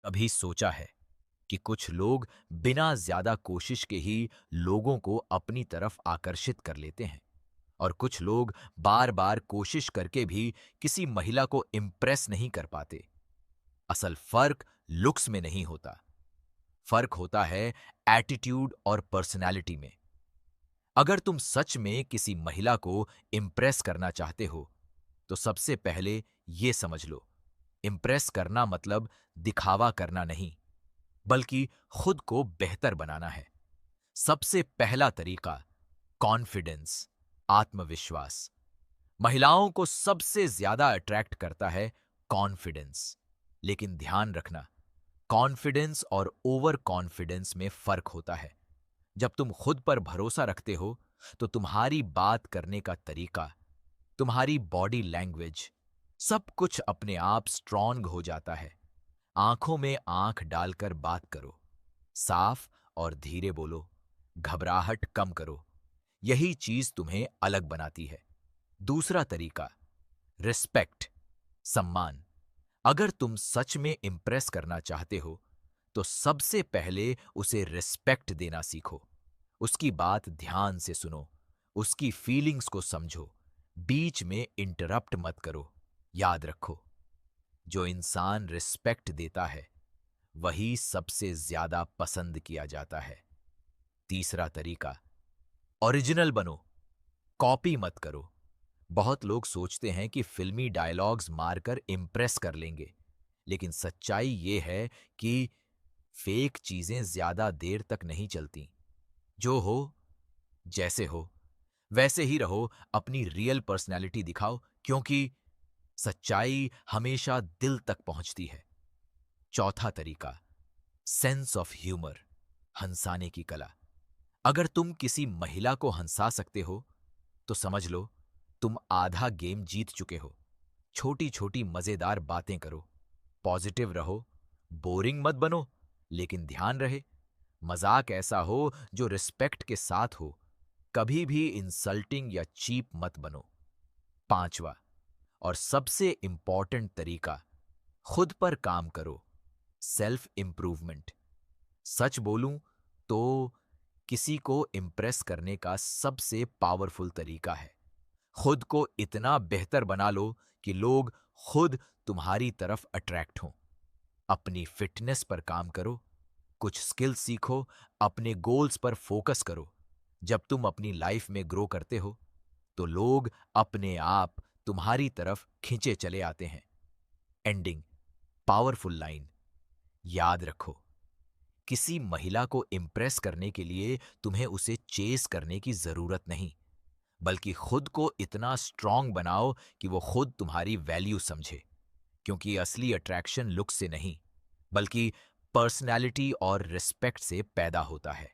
अभी सोचा है कि कुछ लोग बिना ज्यादा कोशिश के ही लोगों को अपनी तरफ आकर्षित कर लेते हैं और कुछ लोग बार बार कोशिश करके भी किसी महिला को इम्प्रेस नहीं कर पाते। असल फर्क लुक्स में नहीं होता, फर्क होता है एटीट्यूड और पर्सनैलिटी में। अगर तुम सच में किसी महिला को इम्प्रेस करना चाहते हो तो सबसे पहले ये समझ लो, इम्प्रेस करना मतलब दिखावा करना नहीं, बल्कि खुद को बेहतर बनाना है। सबसे पहला तरीका कॉन्फिडेंस, आत्मविश्वास। महिलाओं को सबसे ज्यादा अट्रैक्ट करता है कॉन्फिडेंस। लेकिन ध्यान रखना, कॉन्फिडेंस और ओवर कॉन्फिडेंस में फर्क होता है। जब तुम खुद पर भरोसा रखते हो तो तुम्हारी बात करने का तरीका, तुम्हारी बॉडी लैंग्वेज, सब कुछ अपने आप स्ट्रांग हो जाता है। आंखों में आंख डालकर बात करो, साफ और धीरे बोलो, घबराहट कम करो। यही चीज तुम्हें अलग बनाती है। दूसरा तरीका रिस्पेक्ट, सम्मान। अगर तुम सच में इंप्रेस करना चाहते हो तो सबसे पहले उसे रिस्पेक्ट देना सीखो। उसकी बात ध्यान से सुनो, उसकी फीलिंग्स को समझो, बीच में इंटरप्ट मत करो। याद रखो, जो इंसान रिस्पेक्ट देता है वही सबसे ज्यादा पसंद किया जाता है। तीसरा तरीका ओरिजिनल बनो, कॉपी मत करो। बहुत लोग सोचते हैं कि फिल्मी डायलॉग्स मारकर इम्प्रेस कर लेंगे, लेकिन सच्चाई ये है कि फेक चीजें ज्यादा देर तक नहीं चलती। जो हो, जैसे हो वैसे ही रहो, अपनी रियल पर्सनैलिटी दिखाओ, क्योंकि सच्चाई हमेशा दिल तक पहुंचती है। चौथा तरीका सेंस ऑफ ह्यूमर, हंसाने की कला। अगर तुम किसी महिला को हंसा सकते हो तो समझ लो तुम आधा गेम जीत चुके हो। छोटी छोटी मजेदार बातें करो, पॉजिटिव रहो, बोरिंग मत बनो, लेकिन ध्यान रहे मजाक ऐसा हो जो रिस्पेक्ट के साथ हो, कभी भी इंसल्टिंग या चीप मत बनो। पांचवा और सबसे इंपॉर्टेंट तरीका खुद पर काम करो, सेल्फ इंप्रूवमेंट। सच बोलूं तो किसी को इम्प्रेस करने का सबसे पावरफुल तरीका है खुद को इतना बेहतर बना लो कि लोग खुद तुम्हारी तरफ अट्रैक्ट हों। अपनी फिटनेस पर काम करो, कुछ स्किल सीखो, अपने गोल्स पर फोकस करो। जब तुम अपनी लाइफ में ग्रो करते हो तो लोग अपने आप तुम्हारी तरफ खींचे चले आते हैं। एंडिंग, पावरफुल लाइन, याद रखो, किसी महिला को इम्प्रेस करने के लिए तुम्हें उसे चेस करने की जरूरत नहीं, बल्कि खुद को इतना स्ट्रांग बनाओ कि वो खुद तुम्हारी वैल्यू समझे। क्योंकि असली अट्रैक्शन लुक से नहीं, बल्कि पर्सनैलिटी और रिस्पेक्ट से पैदा होता है।